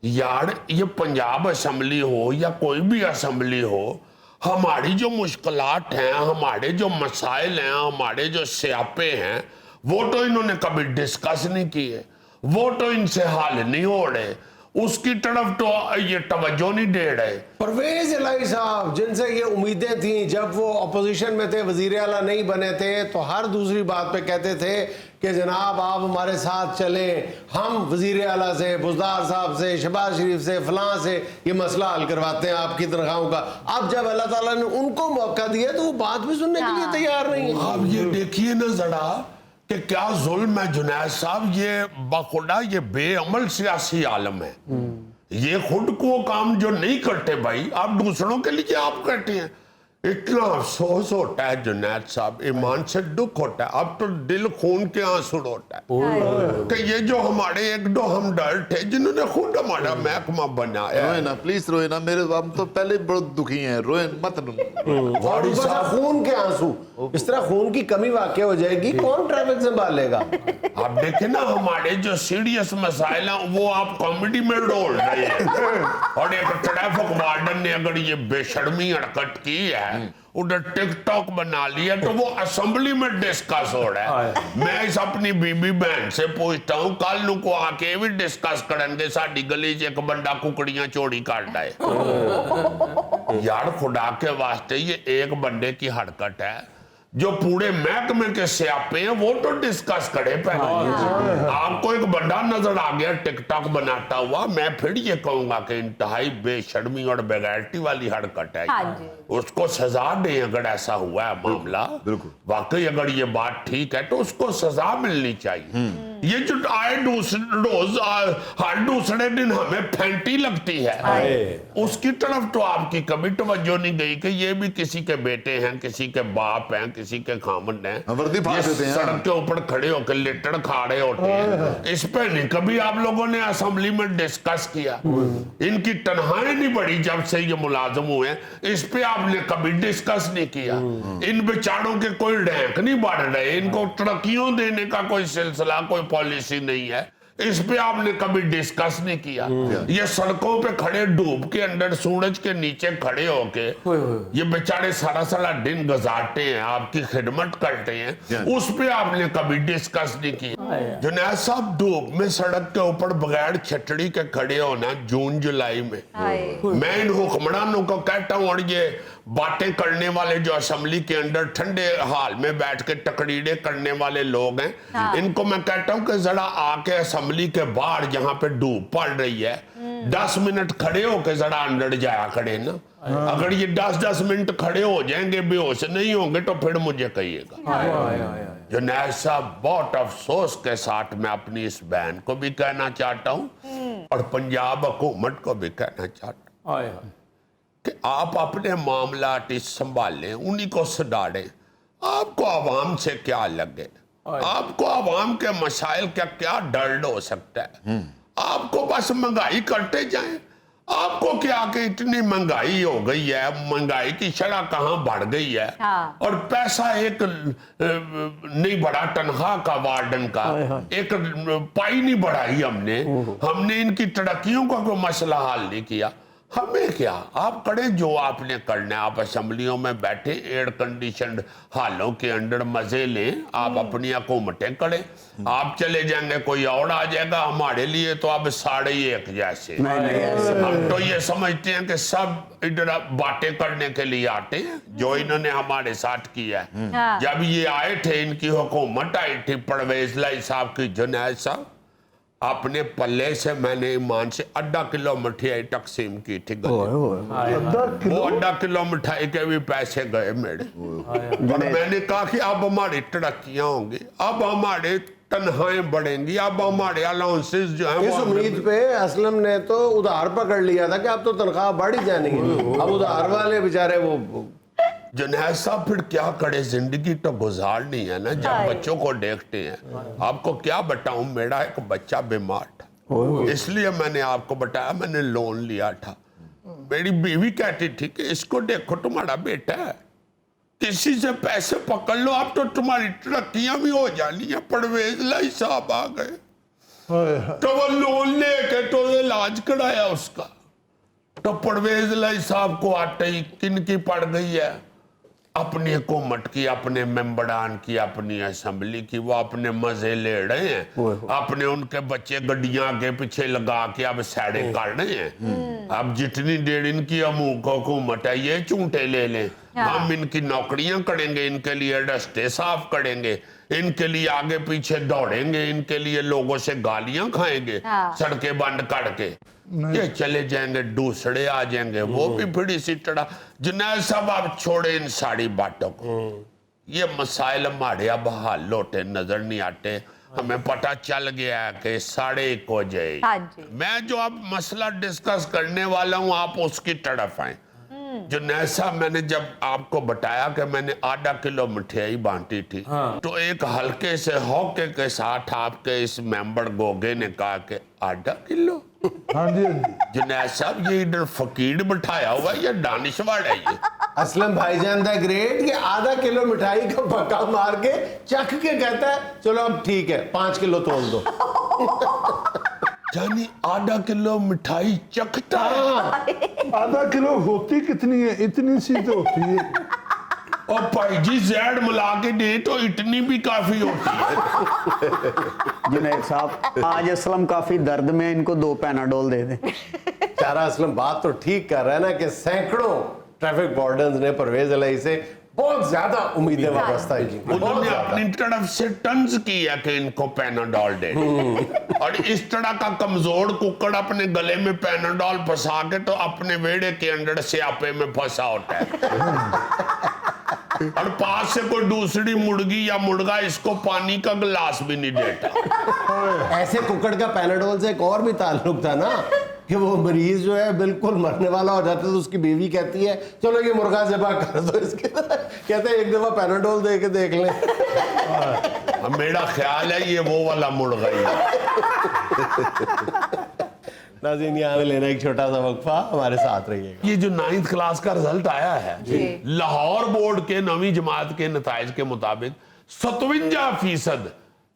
यार, ये पंजाब असेंबली हो या कोई भी असेंबली हो, हमारी जो मुश्किलात हैं, हमारे जो मसाइल हैं, हमारे जो स्यापे हैं, वो तो इन्होंने कभी डिस्कस नहीं किए, वो तो इनसे हाल नहीं हो रहे, उसकी तरफ तो ये तवज्जो नहीं दे रहे। परवेज इलाही साहब, जिनसे ये उम्मीदें थी जब वो अपोजिशन में थे, वजीर आला नहीं बने थे, तो हर दूसरी बात पे कहते थे कि जनाब आप हमारे साथ चलें, हम वजीर आला से, बुज़दार साहब से, शहबाज शरीफ से, फलां से ये मसला हल करवाते हैं आपकी तनख्वाहों का। अब जब अल्लाह ताला ने उनको मौका दिया तो वो बात भी सुनने के लिए तैयार नहीं है। आप ये देखिए ना जरा कि क्या जुल्म है जुनैद साहब, ये बखुदा ये बेअमल सियासी आलम है। ये खुद को काम जो नहीं करते भाई, आप दूसरों के लिए आप करते हैं। इतना अफसोस होता है जुनैद साहब, ईमान से दुख होता है, अब तो दिल खून के आंसू होता है कि ये जो हमारे एक दो हमदर्द थे जिन्होंने खुद हमारा महकमा बनाया। रोए ना प्लीज, रोए ना, मेरे हम तो पहले बहुत दुखी हैं, रोए मत। और ऊपर से खून के आंसू, इस तरह खून की कमी वाकई हो जाएगी, कौन ट्रैफिक संभालेगा? आप देखे ना हमारे जो सीरियस मसाइल हैं वो आप कॉमेडी में डोल रहे हैं, और एक ट्रैफिक वार्डन ने अगर ये बेशर्मी हरकत की है, उधर टिकटॉक बना लिया, तो वो असेंबली में डिस्कस हो रहा है। मैं इस अपनी बीबी बहन से पूछता हूँ, कल नु को आके भी डिस्कस करेंगे साडी गली च एक बंदा कुकड़ियां चोरी करता है। यार खुदा के वास्ते ये एक बंदे की हरकत है, जो पूरे महकमे के स्यापे हैं वो तो डिस्कस करे पहले। आपको एक बंदा नजर आ गया टिकटॉक बनाता हुआ, मैं फिर ये कहूंगा कि इंतहाई बेशर्मी और बेगैरती वाली हरकत है। उसको सजा दें अगर ऐसा हुआ है मामला, वाकई अगर ये बात ठीक है तो उसको सजा मिलनी चाहिए। ये जो आए रोज हर दूसरे दिन हमें फैंटी लगती है, उसकी तरफ तो आपकी कभी तवज्जो नहीं गई कि ये भी किसी के बेटे हैं, किसी के बाप हैं, किसी के खामन हैं, वर्दी फाड़ देते हैं। सड़क के ऊपर खड़े होकर लिट्टड़ खा रहे होते हैं। इस पे नहीं कभी आप लोगों ने असेंबली में डिस्कस किया। इनकी तनख्वाहें नहीं बढ़ी जब से ये मुलाजिम हुए, इस पे आपने कभी डिस्कस नहीं किया। इन बेचारों के कोई रैंक नहीं बढ़ रहे, इनको तरक्कियों देने का कोई सिलसिला, कोई पॉलिसी नहीं है, इस पे आपने कभी डिस्कस नहीं किया। ये सड़कों पे खड़े डूब के अंदर सूरज के नीचे खड़े होके ये बेचारे सारा सारा दिन गुजारते हैं, आपकी खिदमत करते हैं, उस पे आपने कभी डिस्कस नहीं किया। जुनैद साहब धूप में सड़क के ऊपर बगैर छतरी के खड़े होना जून जुलाई में, मैं इन हुक्मरानों को कहता हूँ, और ये बातें करने वाले जो असेंबली के अंदर ठंडे हाल में बैठ के तकरीरें करने वाले लोग हैं, इनको मैं कहता हूँ कि जरा आके असेंबली के बाहर जहाँ पे धूप पड़ रही है 10 मिनट खड़े होके जरा अंदर जाया खड़े ना। अगर ये 10-10 मिनट खड़े हो जाएंगे, बेहोश नहीं होंगे, तो फिर मुझे कहिएगा। जुनैद साहब, बहुत अफसोस के साथ मैं अपनी इस बहन को भी कहना चाहता हूँ और पंजाब हुकूमत को भी कहना चाहता हूँ कि आप अपने मामलात संभालें, उन्हीं को सुधारें। आपको आवाम से क्या लगे, आपको आवाम के मसाइल का क्या दर्द हो सकता है? आपको बस महंगाई करते जाएं। आपको क्या कि इतनी महंगाई हो गई है, महंगाई की शरह कहाँ बढ़ गई है, और पैसा एक नहीं बढ़ा तनख्वाह का, वार्डन का एक पाई नहीं बढ़ाई हमने इनकी तरक्कियों का कोई मसला हल नहीं किया। हमें क्या, आप करें जो आपने करना है। आप असेंबलियों में बैठे एयर कंडीशन हालों के अंदर मजे लें, आप अपनी हुकूमतें करें। आप चले जाएंगे, कोई और आ जाएगा, हमारे लिए तो अब सारे ही एक जैसे। हम तो ये समझते हैं कि सब इधर बातें करने के लिए आते हैं, जो इन्होंने हमारे साथ किया है। जब ये आए थे, इनकी हुकूमत आई थी परवेज लाई साहब की, जुनैद साहब अपने पल्ले से मैंने ईमान से 1.5 किलो मिठाई तकसीम की थी। वो 1.5 किलो मिठाई के भी पैसे गए मेरे। और मैंने कहा कि अब हमारी तरक्कियां होंगी, अब हमारे तनख्वाहें बढ़ेंगी, अब हमारे अलाउंसेस जो है इस उम्मीद पे असलम ने तो उधार पकड़ लिया था कि अब तो तनख्वाह बढ़ ही जानी है। अब उधार वाले बेचारे वो जुनैद साहब फिर क्या करे, जिंदगी तो गुजारनी है ना। जब बच्चों को देखते हैं, आपको क्या बताऊं, मेरा एक बच्चा बीमार था, इसलिए मैंने आपको बताया, मैंने लोन लिया था। मेरी बीवी कहती थी कि इसको देखो, तुम्हारा बेटा है, किसी से पैसे पकड़ लो, अब तो तुम्हारी तरक्कियां भी हो जानी है। परवेज लाई साहब आ गए तो वो लोन लेके तो इलाज कराया उसका। तो परवेज लाई साहब को आते ही किनकी पड़ गई है, अपनी हुकूमत की, अपने मेंबरान की, अपनी असेंबली की। वो अपने मजे ले रहे हैं, अपने उनके बच्चे गड्डियां आगे पीछे लगा के अब सैरे कर रहे हैं। अब जितनी देर इनकी हुकूमत है, ये चूंटे ले लें, हम इनकी नौकरियां करेंगे, इनके लिए रास्ते साफ करेंगे, इनके लिए आगे पीछे दौड़ेंगे, इनके लिए लोगों से गालियां खाएंगे, सड़कें बंद करके ये चले जाएंगे, दूसरे आ जाएंगे, वो भी फिर इसी तरह। जुनैद साहब आप छोड़े इन सारी बातों को, ये मसाइल हमारे अब हल होते नजर नहीं आते। हमें पता चल गया है कि 1:30 हो जाए। मैं जो अब मसला डिस्कस करने वाला हूँ, आप उसकी तरफ आए। जुनैद साहब, मैंने जब आपको बताया कि मैंने 1/2 किलो मिठाई बांटी थी, तो एक हल्के से हौके के साथ आपके इस मेंबर गोगे ने कहा कि 1/2 किलो। हाँ जी, हाँ जी। जुनैद साहब, ये इधर फकीर बिठाया हुआ है या दानिशवाड़ है ये? असलम भाईजान द ग्रेट के 1/2 किलो मिठाई का पक्का मार के चख के कहता है, चलो अब ठीक है 5 किलो तोल दो। यानी 1/2 किलो मिठाई चखता है। 1/2 किलो होती कितनी है? इतनी सी तो होती है। और भाई जी जैड मिला के दे तो इतनी भी काफी होती है। जुनैद साहब, आज असलम काफी दर्द में, इनको 2 पैनाडोल दे दें। चारा असलम बात तो ठीक कर रहा है ना कि सैकड़ों ट्रैफिक वार्डन्स ने परवेज अलाई से बहुत ज्यादा उम्मीदें वाबस्ता की। उन्होंने अपनी तरफ से तंज किया कि इनको पैनाडोल दे, और इस तरह का कमजोर कुक्कड़ अपने गले में पैनाडोल फंसा के तो अपने वेड़े के अंदर स्यापे में फंसा होता है। और पास से कोई दूसरी मुर्गी या मुर्गा इसको पानी का गिलास भी नहीं देता। ऐसे कुकड़ का पैनाडोल से एक और भी ताल्लुक था ना कि वो मरीज जो है बिल्कुल मरने वाला हो जाता है तो उसकी बीवी कहती है चलो ये मुर्गा ज़िबा कर दो इसके, कहते हैं एक दफा पैनाडोल दे के देख लें। अब मेरा ख्याल है ये वो वाला मुर्गा ही है। नाज़रीन यहाँ में लेना एक छोटा सा वक्फा, हमारे साथ रहिएगा। ये जो 9th क्लास का रिजल्ट आया है लाहौर बोर्ड के 9वीं जमात के नताइज के मुताबिक 57%,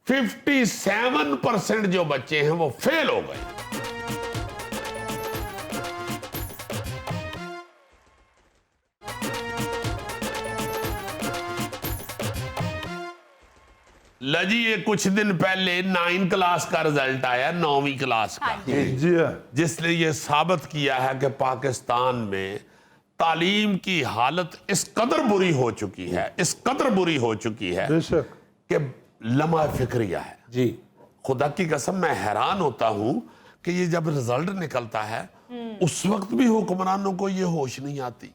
57% जो बच्चे हैं वो फेल हो गए। लजी ये कुछ दिन पहले 9 क्लास का रिजल्ट आया, 9वीं क्लास का, जी हाँ, जिसने ये साबित किया है कि पाकिस्तान में तालीम की हालत इस कदर बुरी हो चुकी है, इस कदर बुरी हो चुकी है बेशक। कि लम्हा फिक्रिया है। जी खुदा की कसम मैं हैरान होता हूं कि ये जब रिजल्ट निकलता है उस वक्त भी हुक्मरानों को ये होश नहीं आती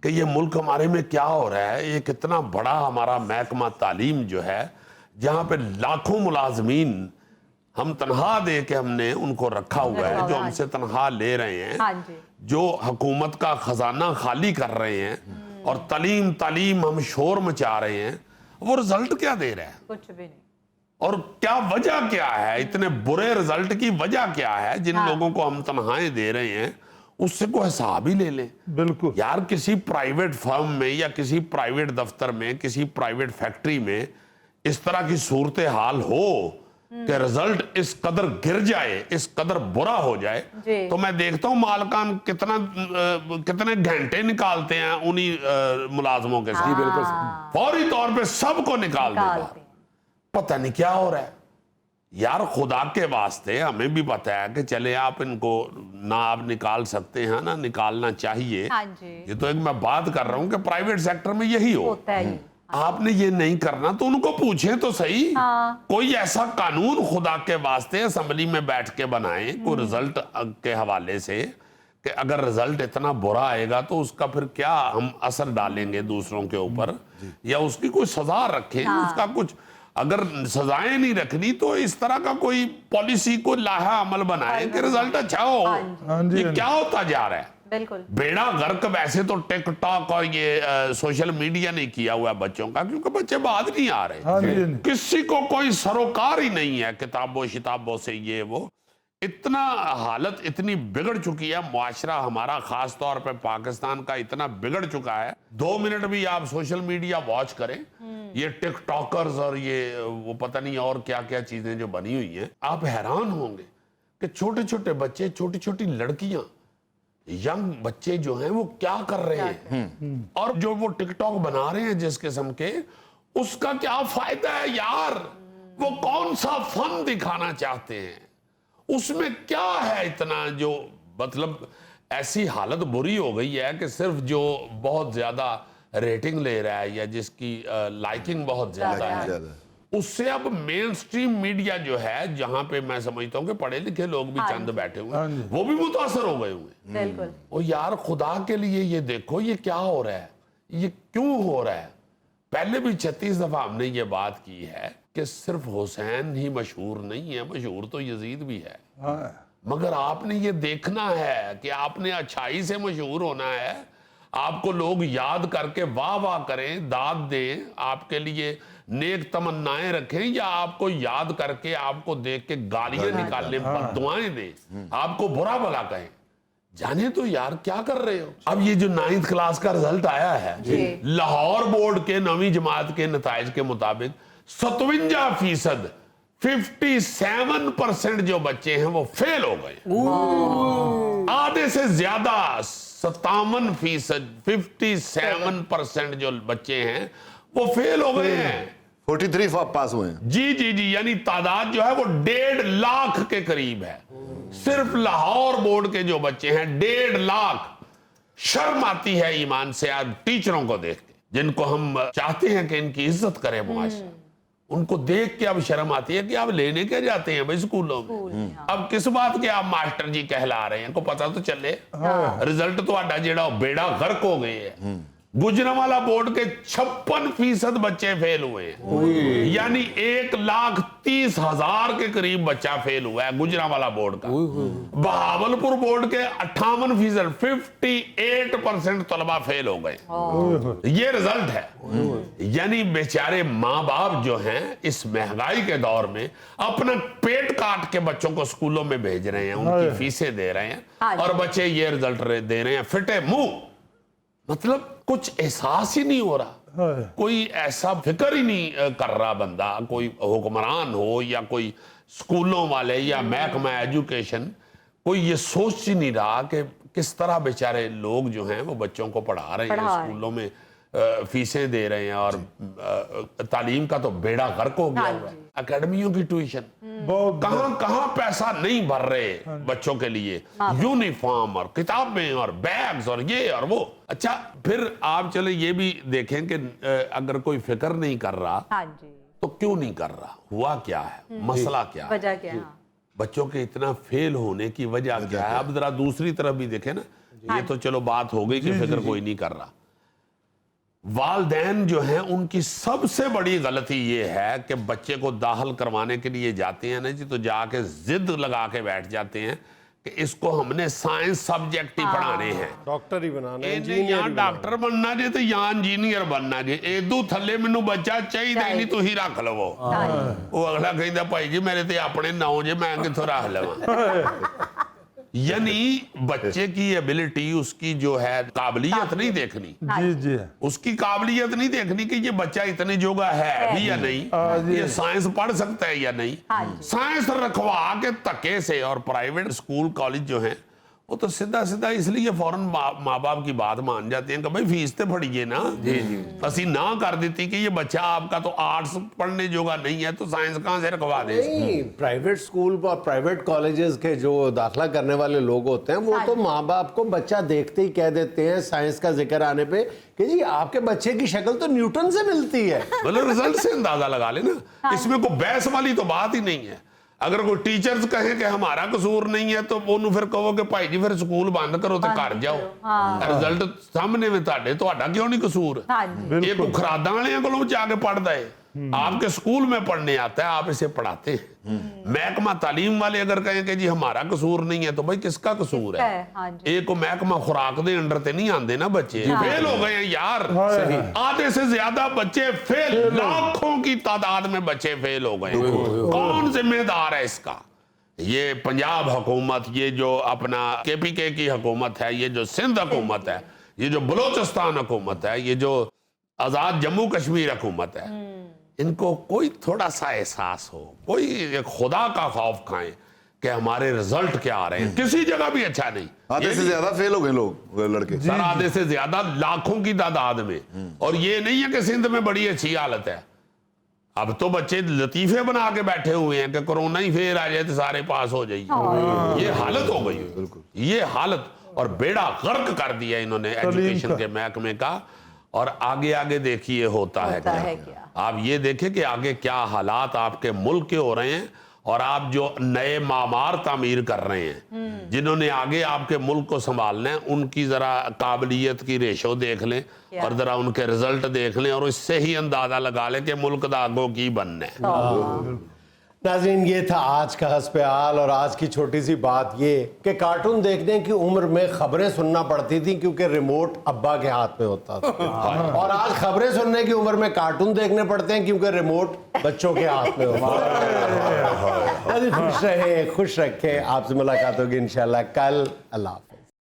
कि ये मुल्क हमारे में क्या हो रहा है। ये कितना बड़ा हमारा महकमा तालीम जो है, जहां पे लाखों मुलाजमीन हम तनख्वाह दे के हमने उनको रखा हुआ है, जो हमसे तनख्वाह ले रहे हैं, हाँ जी। जो हुकूमत का खजाना खाली कर रहे हैं और तालीम हम शोर मचा रहे हैं, वो रिजल्ट क्या दे रहा है कुछ भी नहीं। और क्या वजह क्या है, इतने बुरे रिजल्ट की वजह क्या है। जिन लोगों को हम तनख्वाहें दे रहे हैं उससे कोई हिसाब ही ले लें। बिल्कुल यार किसी प्राइवेट फर्म में या किसी प्राइवेट दफ्तर में, किसी प्राइवेट फैक्ट्री में इस तरह की सूरत हाल हो कि रिजल्ट इस कदर गिर जाए, इस कदर बुरा हो जाए, तो मैं देखता हूं मालकान कितने घंटे निकालते हैं उन्हीं मुलाजमों के साथ। बिल्कुल फौरी तौर पे सबको निकाल देगा। पता नहीं क्या हो रहा है यार। खुदा के वास्ते हमें भी पता है कि चले आप इनको ना आप निकाल सकते हैं ना निकालना चाहिए। हाँ जी। ये तो एक मैं बात कर रहा हूं कि प्राइवेट सेक्टर में यही हो। होता है। आपने ये नहीं करना तो उनको पूछें तो सही। कोई ऐसा कानून खुदा के वास्ते असेंबली में बैठ के बनाए कोई रिजल्ट के हवाले से कि अगर रिजल्ट इतना बुरा आएगा तो उसका फिर क्या हम असर डालेंगे दूसरों के ऊपर, या उसकी कोई सजा रखें। उसका कुछ अगर सजाएं नहीं रखनी तो इस तरह का कोई पॉलिसी को लाहा अमल बनाए कि रिजल्ट अच्छा हो। हाँ जी, ये क्या होता जा रहा है। बिल्कुल बेड़ा गर्क वैसे तो टिकटॉक और ये सोशल मीडिया ने किया हुआ है बच्चों का, क्योंकि बच्चे बाहर नहीं आ रहे। हाँ जी, किसी को कोई सरोकार ही नहीं है किताबों शिताबों से। ये वो इतना हालत इतनी बिगड़ चुकी है, मुआशरा हमारा खास तौर पे पाकिस्तान का इतना बिगड़ चुका है। 2 मिनट भी आप सोशल मीडिया वॉच करें, ये टिकटॉकर्स और ये वो पता नहीं और क्या क्या चीजें जो बनी हुई हैं, आप हैरान होंगे कि छोटे छोटे बच्चे, छोटी छोटी लड़कियां, यंग बच्चे जो हैं वो क्या कर रहे हैं। और जो वो टिकटॉक बना रहे हैं जिस किस्म के, उसका क्या फायदा है यार। वो कौन सा फन दिखाना चाहते हैं, उसमें क्या है इतना जो मतलब ऐसी हालत बुरी हो गई है कि सिर्फ जो बहुत ज्यादा रेटिंग ले रहा है या जिसकी लाइकिंग बहुत ज्यादा है, उससे अब मेन स्ट्रीम मीडिया जो है, जहां पे मैं समझता हूं कि पढ़े लिखे लोग भी चंद बैठे हुए हैं, वो भी मुतासर हो गए हुए। बिल्कुल। और यार खुदा के लिए ये देखो ये क्या हो रहा है, ये क्यों हो रहा है। पहले भी 36 दफा हमने ये बात की है कि सिर्फ हुसैन ही मशहूर नहीं है, मशहूर तो यजीद भी है। मगर आपने ये देखना है कि आपने अच्छाई से मशहूर होना है। आपको लोग याद करके वाह वाह करें, दाद दें, आपके लिए नेक तमन्नाएं रखें, या आपको याद करके आपको देख के गालियां निकालने, बद्दुआएं दें, आपको बुरा भला कहें। जाने तो यार क्या कर रहे हो। अब ये जो 9th क्लास का रिजल्ट आया है, लाहौर बोर्ड के 9वीं जमात के नताइज के मुताबिक 57%, 57% जो बच्चे हैं वो फेल हो गए। आधे से ज्यादा 57%, 57% जो बच्चे हैं वो फेल हो गए हैं। 43 पास हुए हैं। जी जी जी, यानी तादाद जो है वो 1.5 लाख के करीब है। सिर्फ लाहौर बोर्ड के जो बच्चे हैं 1.5 लाख। शर्म आती है ईमान से आज टीचरों को देख के, जिनको हम चाहते हैं कि इनकी इज्जत करे मुआशरा, उनको देख के अब शर्म आती है कि आप लेने के जाते हैं भाई स्कूलों में। अब किस बात के आप मास्टर जी कहला रहे हैं, को पता तो चले रिजल्ट तो आडा जेड़ा बेड़ा गर्क हो गए है। गुजरांवाला बोर्ड के 56% बच्चे फेल हुए हैं, यानी 1,30,000 के करीब बच्चा फेल हुआ है गुजरांवाला बोर्ड का। बहावलपुर बोर्ड के 58%, 58% तलबा फेल हो गए। ये रिजल्ट है। यानी बेचारे माँ बाप जो हैं इस महंगाई के दौर में अपना पेट काट के बच्चों को स्कूलों में भेज रहे हैं, उनकी फीसें दे रहे हैं, और बच्चे ये रिजल्ट दे रहे हैं फिटे मुंह। मतलब कुछ एहसास ही नहीं हो रहा, कोई ऐसा फिक्र ही नहीं कर रहा बंदा, कोई हुक्मरान हो या कोई स्कूलों वाले या महकमा एजुकेशन, कोई ये सोच ही नहीं रहा कि किस तरह बेचारे लोग जो हैं वो बच्चों को पढ़ा रहे हैं, स्कूलों में फीसें दे रहे हैं, और तालीम का तो बेड़ा गर्क हो गया हुआ है। अकेडमियों की ट्यूशन कहां पैसा नहीं भर रहे बच्चों के लिए, यूनिफॉर्म और किताबें और बैग्स और ये और वो। अच्छा, फिर आप चले ये भी देखें कि अगर कोई फिक्र नहीं कर रहा तो क्यों नहीं कर रहा, हुआ क्या है, मसला क्या है, वजह क्या है? बच्चों के इतना फेल होने की वजह क्या है। अब जरा दूसरी तरफ भी देखें ना, ये तो चलो बात हो गई कि फिक्र कोई नहीं कर रहा। वालदैन जो हैं उनकी सबसे बड़ी गलती ये है कि बच्चे को दाखिल करवाने के लिए जाते हैं ना जी, तो जाके जिद लगा के बैठ जाते हैं कि इसको हमने साइंस सब्जेक्ट ही पढ़ाने हैं, डॉक्टर ही बनाना है, यहाँ डॉक्टर बनना जे तो यहाँ इंजीनियर बनना जे, एदू थले मैनू बच्चा चाहिए ही नहीं, तुही रख लवो। वो अगला कहता भाई जी मेरे ते अपने नाउ जे मैं किथों रख लवा। यानी बच्चे की एबिलिटी, उसकी जो है काबिलियत नहीं देखनी, जी जी, उसकी काबिलियत नहीं देखनी कि ये बच्चा इतने जोगा है भी या नहीं, ये साइंस पढ़ सकता है या नहीं। साइंस रखवा के धक्के से, और प्राइवेट स्कूल कॉलेज जो हैं वो तो सीधा सीधा इसलिए फौरन माँ बाप की बात मान जाते हैं कि भाई फीस तो फड़िए ना, असी ना कर देती कि ये बच्चा आपका तो आर्ट्स पढ़ने जोगा नहीं है तो साइंस कहाँ से रखवा दे। नहीं, प्राइवेट स्कूल और प्राइवेट कॉलेजेस के जो दाखिला करने वाले लोग होते हैं वो तो माँ बाप को बच्चा देखते ही कह देते हैं साइंस का जिक्र आने पे कि जी आपके बच्चे की शक्ल तो न्यूटन से मिलती है। मतलब रिजल्ट से अंदाजा लगा लेना, इसमें कोई बहस वाली तो बात ही नहीं है। अगर कोई टीचर्स कहे कि हमारा कसूर नहीं है तो उन्होंने फिर कहो कि भाई जी फिर स्कूल बंद करो तो घर जाओ, रिजल्ट सामने में ਤੁਹਾਡੇ ਤੁਹਾਡਾ क्यों नहीं कसूर। ये को खरादा वाले को जाके पढ़ता है, आपके स्कूल में पढ़ने आता है, आप इसे पढ़ाते हैं। महकमा तालीम वाले अगर कहें कि जी हमारा कसूर नहीं है तो भाई किसका कसूर है। एक को महकमा खुराक दे अंडर ते नहीं आते ना बच्चे, फेल हो गए हैं यार, आधे से ज्यादा बच्चे फेल, लाखों की तादाद में बच्चे फेल हो गए। कौन जिम्मेदार है इसका? ये पंजाब हुकूमत, ये जो अपना KPK की हुकूमत है, ये जो सिंध हुकूमत है, ये जो बलोचिस्तान हुकूमत है, ये जो आजाद जम्मू कश्मीर हुकूमत है, इनको कोई थोड़ा सा एहसास हो, कोई खुदा का खौफ खाएं कि हमारे रिजल्ट क्या आ रहे हैं। किसी जगह भी अच्छा नहीं, आधे से ज्यादा फेल हो गए लोग, लड़के सर आधे से ज्यादा, लाखों की तादाद में। और ये नहीं है कि सिंध में बड़ी अच्छी हालत है, अब तो बच्चे लतीफे बना के बैठे हुए हैं कि कोरोना ही फेर आ जाए तो सारे पास हो जाइए। ये हालत हो गई है, ये हालत, और बेड़ा गर्क कर दिया इन्होंने एजुकेशन के महकमे का। और आगे आगे देखिए होता है क्या। आप ये देखें कि आगे क्या हालात आपके मुल्क के हो रहे हैं, और आप जो नए मामार तामीर कर रहे हैं, जिन्होंने आगे आपके मुल्क को संभालना है, उनकी जरा काबिलियत की रेशो देख लें और जरा उनके रिजल्ट देख लें, और इससे ही अंदाजा लगा लें कि मुल्क दा आगो की बनना है। नाज़रीन, ये था आज का हस्पे-हाल, और आज की छोटी सी बात ये कि कार्टून देखने की उम्र में खबरें सुनना पड़ती थी क्योंकि रिमोट अब्बा के हाथ में होता था, और आज खबरें सुनने की उम्र में कार्टून देखने पड़ते हैं क्योंकि रिमोट बच्चों के हाथ में होता है। खुश रहे, खुश रखे, आपसे मुलाकात होगी इंशाल्लाह कल। अल्लाह।